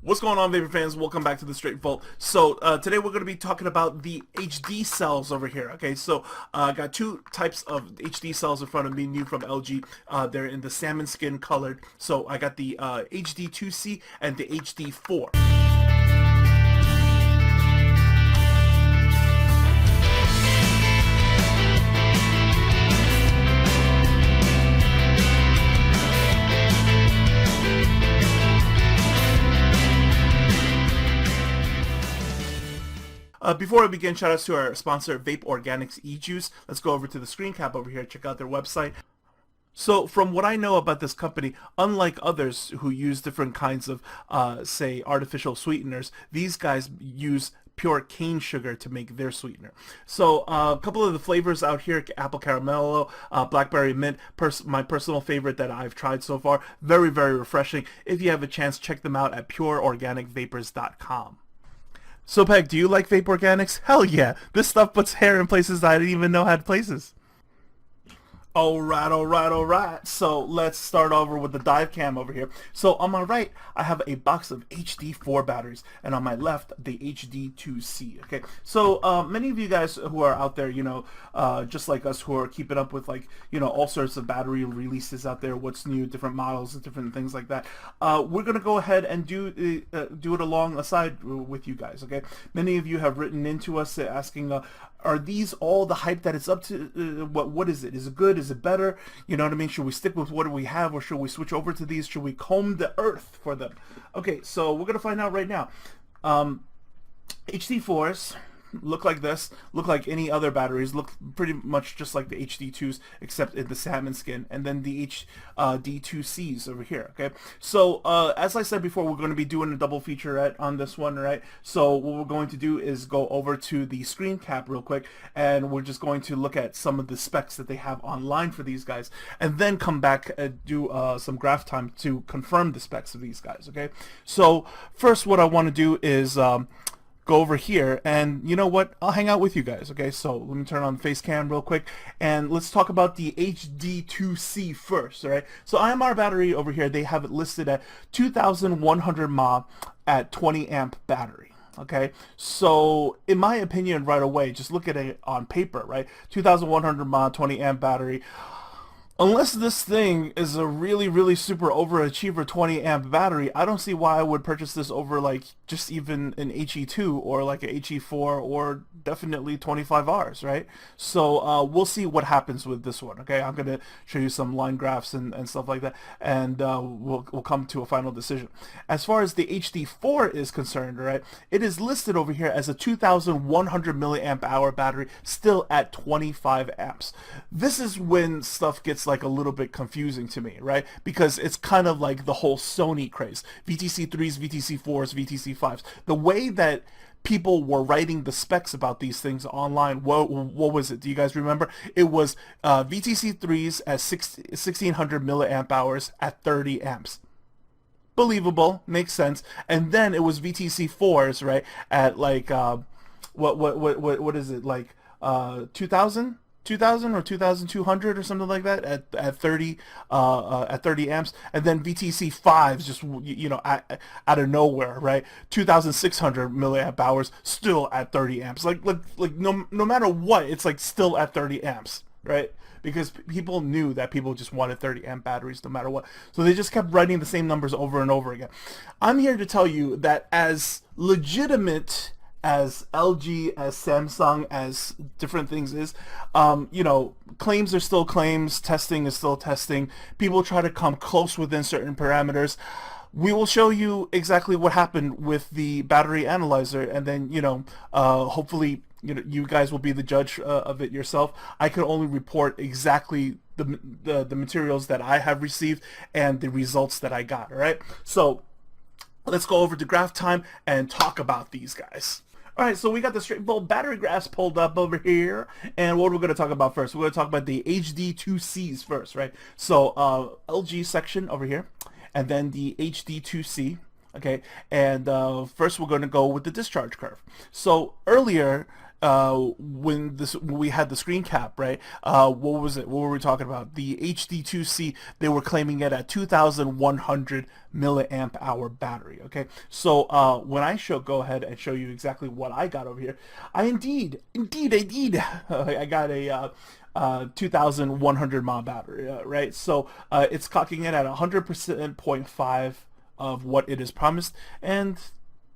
What's going on, Vapor fans? Welcome back to the Straight Vault. So today we're going to be talking about the HD cells over here. Okay, so I got two types of HD cells in front of me, new from LG. They're in the salmon skin colored. So I got the HD2C and the HD4. Before we begin, shout outs to our sponsor, Vape Organics E-Juice. Let's go over to the screen cap over here, check out their website. So from what I know about this company, unlike others who use different kinds of, say, artificial sweeteners, these guys use pure cane sugar to make their sweetener. So a couple of the flavors out here: apple caramello, blackberry mint, my personal favorite that I've tried so far. Very, very refreshing. If you have a chance, check them out at pureorganicvapors.com. So Peg, do you like Vape Organics? Hell yeah! This stuff puts hair in places I didn't even know had places. Alright. So let's start over with the dive cam over here. So on my right, I have a box of HD4 batteries, and on my left, the HD2C. Okay, so many of you guys who are out there, just like us, who are keeping up with all sorts of battery releases out there, what's new, different models, different things like that. We're gonna go ahead and do it alongside with you guys. Okay, many of you have written into us asking, are these all the hype that it's up to? What is it? Is it good? Is it better? You know what I mean? Should we stick with what we have, or should we switch over to these? Should we comb the earth for them? Okay, so we're gonna find out right now. HD4s look like this, look like any other batteries, look pretty much just like the HD2s, except in the salmon skin, and then the HD2Cs over here. Okay, so as I said before, we're going to be doing a double featurette on this one, right? So what we're going to do is go over to the screen cap real quick, and we're just going to look at some of the specs that they have online for these guys, and then come back and do some graph time to confirm the specs of these guys. Okay, so first what I want to do is go over here, and you know what, I'll hang out with you guys. Okay, so let me turn on the face cam real quick, and let's talk about the HD2C first. All right, so IMR battery over here, they have it listed at 2100 mAh at 20 amp battery. Okay, so in my opinion, right away, just look at it on paper, right? 2100 mAh, 20 amp battery. Unless this thing is a really, really super overachiever 20 amp battery, I don't see why I would purchase this over just even an HE2 or like a HE4 or definitely 25Rs, right? So we'll see what happens with this one. Okay, I'm gonna show you some line graphs and stuff like that, and we'll come to a final decision. As far as the HD4 is concerned, right, it is listed over here as a 2100 milliamp hour battery, still at 25 amps. This is when stuff gets like a little bit confusing to me, right? Because it's kind of like the whole Sony craze. VTC3s, VTC4s, VTC5s. The way that people were writing the specs about these things online, what was it? Do you guys remember? It was VTC3s at 1600 milliamp hours at 30 amps. Believable, makes sense. And then it was VTC4s, right, at like what is it, like 2000 or 2200 or something like that at 30 amps, and then VTC 5s just out of nowhere, right? 2600 milliamp hours, still at 30 amps. Like no matter what, it's like still at 30 amps, right? Because people knew that people just wanted 30 amp batteries no matter what, so they just kept writing the same numbers over and over again. I'm here to tell you that as legitimate as LG, as Samsung, as different things is, claims are still claims, testing is still testing. People try to come close within certain parameters. We will show you exactly what happened with the battery analyzer, and then, hopefully, you guys will be the judge of it yourself. I can only report exactly the materials that I have received and the results that I got, all right? So let's go over to graph time and talk about these guys. Alright, so we got the Straight Vault battery graphs pulled up over here, and what we're going to talk about first? We're going to talk about the HD2Cs first, right? So LG section over here, and then the HD2C, okay? And first we're going to go with the discharge curve. So earlier, when we had the screen cap, right? What was it? What were we talking about? The HD2C, they were claiming it at 2,100 milliamp hour battery. Okay, so when I go ahead and show you exactly what I got over here, I indeed, I got a 2,100 mAh battery, right? So it's clocking in at 100% 0.5 of what it is promised, and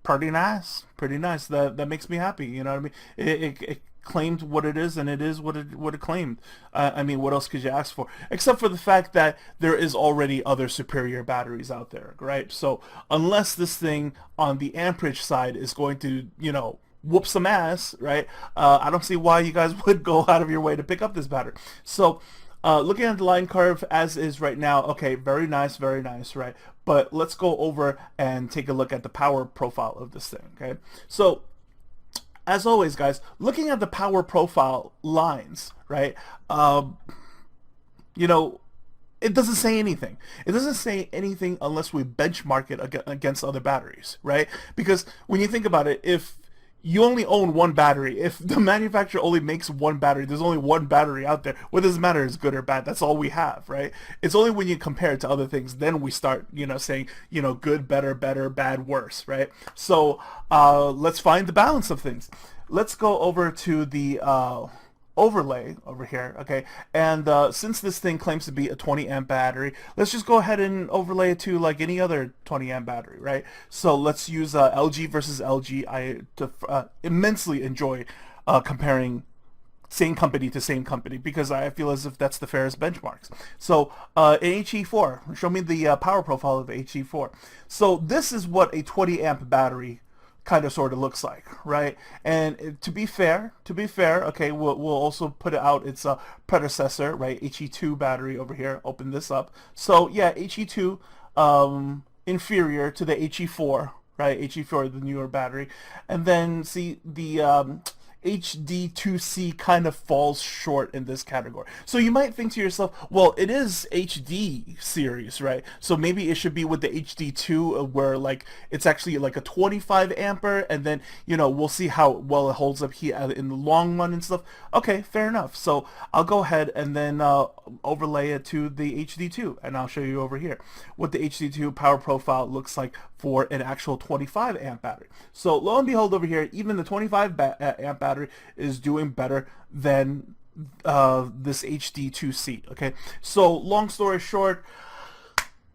pretty nice, pretty nice. That makes me happy. You know what I mean? It claimed what it is, and it is what it claimed. I mean, what else could you ask for? Except for the fact that there is already other superior batteries out there, right? So unless this thing on the amperage side is going to, you know, whoop some ass, right? I don't see why you guys would go out of your way to pick up this battery. So looking at the line curve as is right now, okay, very nice, right? But let's go over and take a look at the power profile of this thing, okay? So as always, guys, looking at the power profile lines, right? You know, it doesn't say anything. It doesn't say anything unless we benchmark it against other batteries, right? Because when you think about it, if you only own one battery, if the manufacturer only makes one battery, there's only one battery out there, what does it matter is good or bad? That's all we have, right? It's only when you compare it to other things, then we start, you know, saying, you know, good, better, bad, worse, right? So let's find the balance of things. Let's go over to the overlay over here, okay? And since this thing claims to be a 20 amp battery, let's just go ahead and overlay it to like any other 20 amp battery, right? So let's use LG versus LG. I immensely enjoy comparing same company to same company, because I feel as if that's the fairest benchmarks. So an HE4, show me the power profile of the HE4. So this is what a 20 amp battery kind of sort of looks like, right? And to be fair, okay, we'll also put it out its predecessor, right? HE2 battery over here. Open this up. So yeah, HE2 inferior to the HE4, right? HE4, the newer battery, and then see the HD2C kind of falls short in this category. So you might think to yourself, well, it is HD series, right? So maybe it should be with the HD2 where like it's actually like a 25 ampere, and then, you know, we'll see how well it holds up here in the long run and stuff. Okay, fair enough. So I'll go ahead and then overlay it to the HD2, and I'll show you over here what the HD2 power profile looks like for an actual 25 amp battery. So lo and behold, over here, even the 25 amp battery is doing better than this HD2C. Okay, so long story short,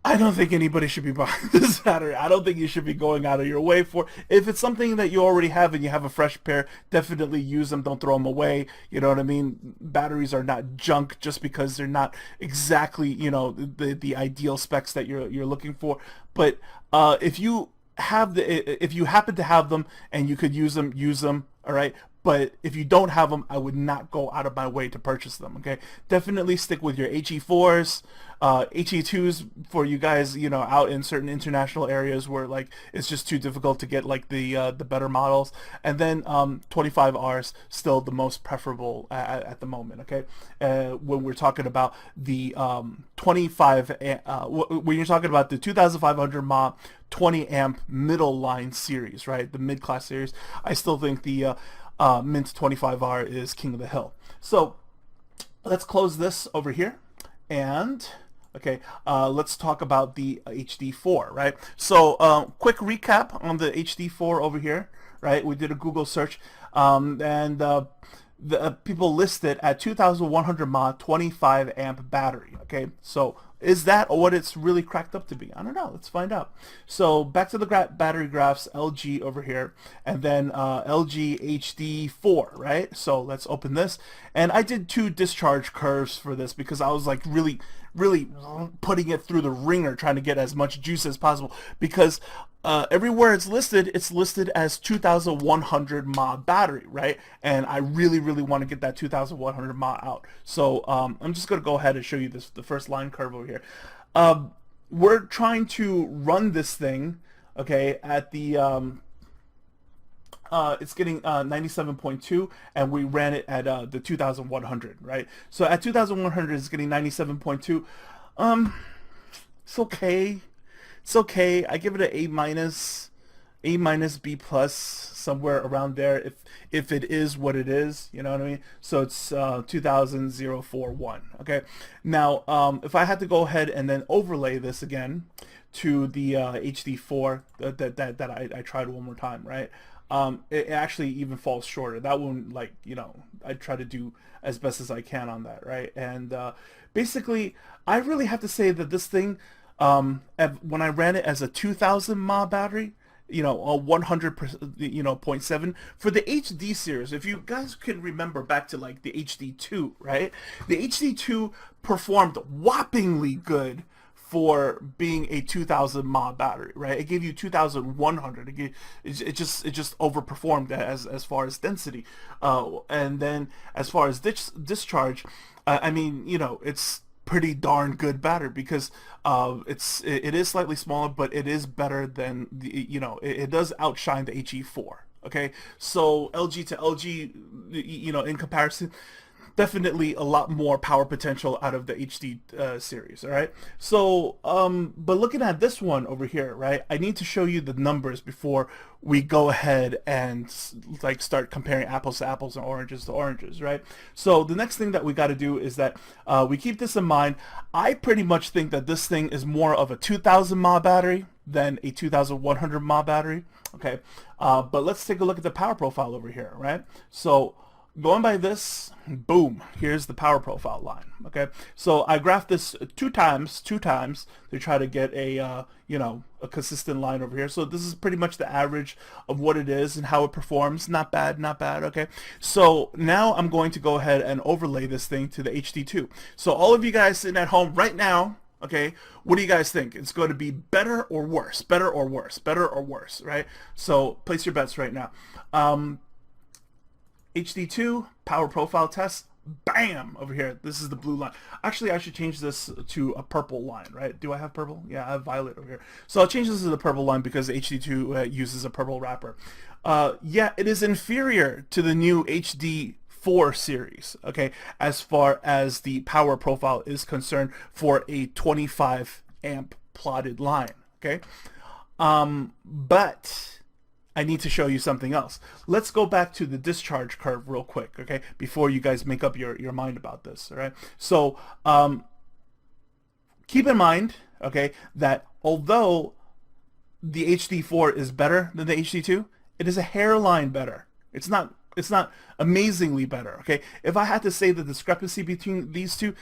I don't think anybody should be buying this battery. I don't think you should be going out of your way for. If it's something that you already have and you have a fresh pair, definitely use them. Don't throw them away. You know what I mean? Batteries are not junk just because they're not exactly, you know, the ideal specs that you're looking for. But if you happen to have them and you could use them, use them. All right. But if you don't have them, I would not go out of my way to purchase them, okay? Definitely stick with your HE4s, HE2s for you guys, you know, out in certain international areas where, like, it's just too difficult to get, like, the better models. And then 25Rs, still the most preferable at the moment, okay? When we're talking about the 25, when you're talking about the 2500 mAh 20 amp middle line series, right? The mid-class series, I still think the Mint 25R is king of the hill. So let's close this over here, and okay, let's talk about the HD4, right? So quick recap on the HD4 over here, right? We did a Google search, and the people list it at 2,100 mAh 25 amp battery. Okay, so is that what it's really cracked up to be? I don't know. Let's find out. So back to the battery graphs, LG over here, and then LG HD4, right? So let's open this. And I did 2 discharge curves for this because I was like really putting it through the ringer, trying to get as much juice as possible, because everywhere it's listed as 2,100 mAh battery, right? And I really want to get that 2,100 mAh out. So I'm just going to go ahead and show you the first line curve over here. We're trying to run this thing, okay, at the it's getting 97.2, and we ran it at the 2,100, right? So at 2,100 it's getting 97.2. It's okay. It's okay. I give it an A minus. A minus, B plus, somewhere around there, if it is what it is, you know what I mean? So it's 2000-041. Okay. Now, if I had to go ahead and then overlay this again to the HD4 that I tried one more time, right? It actually even falls shorter. That one, like, you know, I try to do as best as I can on that, right? And basically, I really have to say that this thing, when I ran it as a 2000 mAh battery, you know, a 100%, you know, 0.7 for the HD series. If you guys can remember back to like the HD2, right? The HD2 performed whoppingly good for being a 2000 mAh battery, right? It gave you 2100. It just overperformed as far as density, and then as far as discharge, I mean, you know, it's pretty darn good battery because it is slightly smaller, but it is better than the, you know, it does outshine the HE4. Okay, so LG to LG, you know, in comparison, definitely a lot more power potential out of the HD series. All right, so but looking at this one over here, right, I need to show you the numbers before we go ahead and like start comparing apples to apples and oranges to oranges, right? So the next thing that we got to do is that we keep this in mind. I pretty much think that this thing is more of a 2000 mAh battery than a 2100 mAh battery. Okay, but let's take a look at the power profile over here, right? So going by this, boom, here's the power profile line. Okay, so I graphed this two times to try to get a you know, a consistent line over here. So this is pretty much the average of what it is and how it performs. Not bad, not bad. Okay, so now I'm going to go ahead and overlay this thing to the HD2. So all of you guys sitting at home right now, okay, what do you guys think? It's going to be better or worse? Better or worse? Better or worse? Right? So place your bets right now. HD2 power profile test, bam, over here. This is the blue line. Actually, I should change this to a purple line, right? Do I have purple? Yeah, I have violet over here. So I'll change this to the purple line because HD2 uses a purple wrapper. Yeah, it is inferior to the new HD4 series, okay, as far as the power profile is concerned for a 25 amp plotted line, okay? But I need to show you something else. Let's go back to the discharge curve real quick, okay, before you guys make up your mind about this, all right? So keep in mind, okay, that although the HD4 is better than the HD2, it is a hairline better. It's not amazingly better, okay? If I had to say the discrepancy between these two,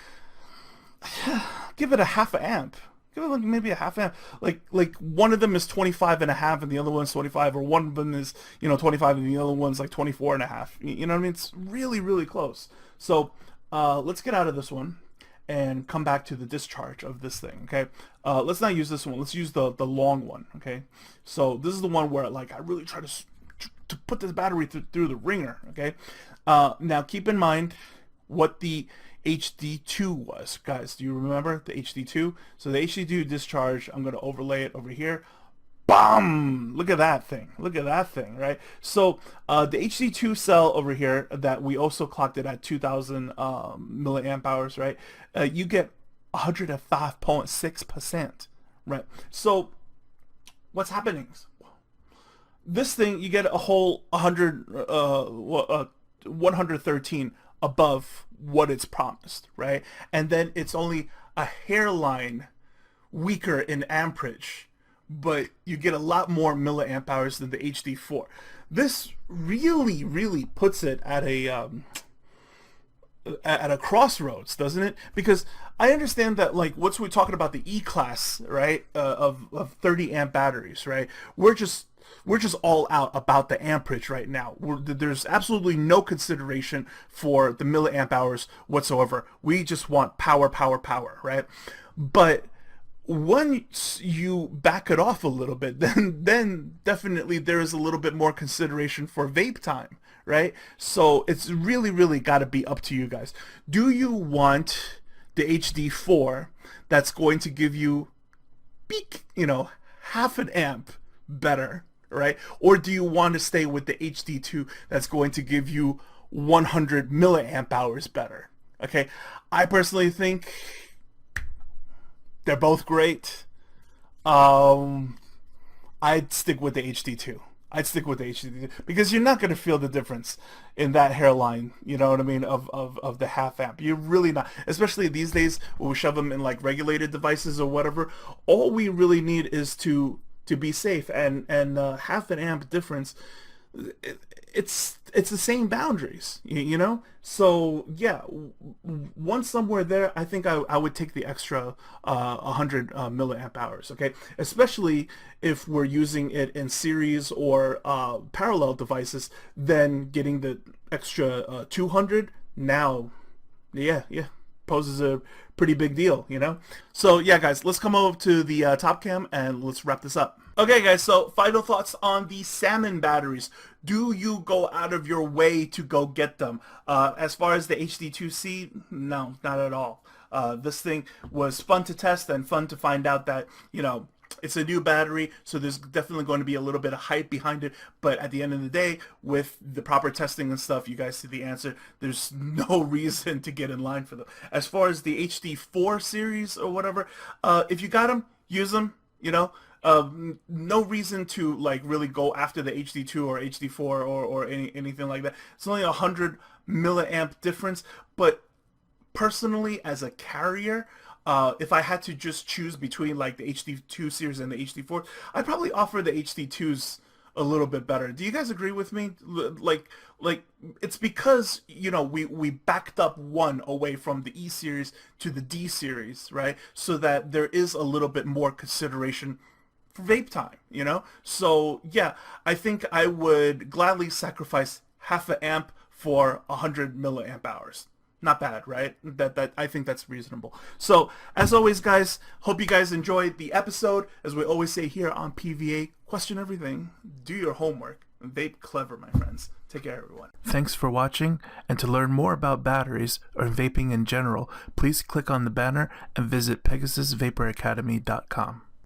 give it a half a amp. Give it like maybe a half amp. Like one of them is 25 and a half and the other one's 25, or one of them is, you know, 25 and the other one's like 24 and a half. You know what I mean? It's really, really close. So let's get out of this one and come back to the discharge of this thing, okay? Let's not use this one. Let's use the long one, okay? So this is the one where like I really try to put this battery through the ringer, okay? Now keep in mind what the HD2 was, guys. Do you remember the HD2? So the HD2 discharge, I'm going to overlay it over here. Bam! Look at that thing. Look at that thing, right? So the HD2 cell over here that we also clocked it at 2000 milliamp hours, right? You get 105.6%, right? So what's happening? This thing, you get a whole 113 above what it's promised, right? And then it's only a hairline weaker in amperage, but you get a lot more milliamp hours than the HD4. This really, really puts it at a crossroads, doesn't it? Because I understand that, like, once we're talking about the E-class, right, of 30 amp batteries, right, we're just all out about the amperage right now. There's absolutely no consideration for the milliamp hours whatsoever. We just want power, power, power, right? But once you back it off a little bit, then definitely there is a little bit more consideration for vape time, right? So it's really, really got to be up to you guys. Do you want the HD4 that's going to give you, you know, half an amp better, right? Or do you want to stay with the HD2 that's going to give you 100 milliamp hours better? Okay, I personally think they're both great. I'm I'd stick with the HD2. I'd stick with the HD2 because you're not going to feel the difference in that hairline, you know what I mean, of the half amp. You're really not, especially these days when we shove them in like regulated devices or whatever. All we really need is to be safe, and half an amp difference, it's the same boundaries, you know. So yeah, once somewhere there, I think I would take the extra 100 milliamp hours, okay, especially if we're using it in series or parallel devices. Then getting the extra 200 now, yeah, poses a pretty big deal, you know. So yeah, guys, let's come over to the top cam and let's wrap this up. Okay, guys, so final thoughts on the Salmon batteries. Do you go out of your way to go get them? As far as the HD2C, no, not at all. This thing was fun to test and fun to find out that, you know, it's a new battery, so there's definitely going to be a little bit of hype behind it. But at the end of the day, with the proper testing and stuff, you guys see the answer. There's no reason to get in line for them. As far as the HD4 series or whatever, if you got them, use them, you know. No reason to like really go after the HD2 or HD4 or anything like that. It's only 100 milliamp difference, but personally, as a carrier, if I had to just choose between like the HD2 series and the HD4, I'd probably offer the HD2s a little bit better. Do you guys agree with me? Like it's because, you know, we backed up one away from the E series to the D series, right? So that there is a little bit more consideration for vape time, you know. So yeah, I think I would gladly sacrifice half an amp for 100 milliamp hours. Not bad, right? That I think that's reasonable. So as always, guys, hope you guys enjoyed the episode. As we always say here on PVA, question everything, do your homework, and vape clever, my friends. Take care, everyone. Thanks for watching, and to learn more about batteries or vaping in general, please click on the banner and visit PegasusVaporAcademy.com.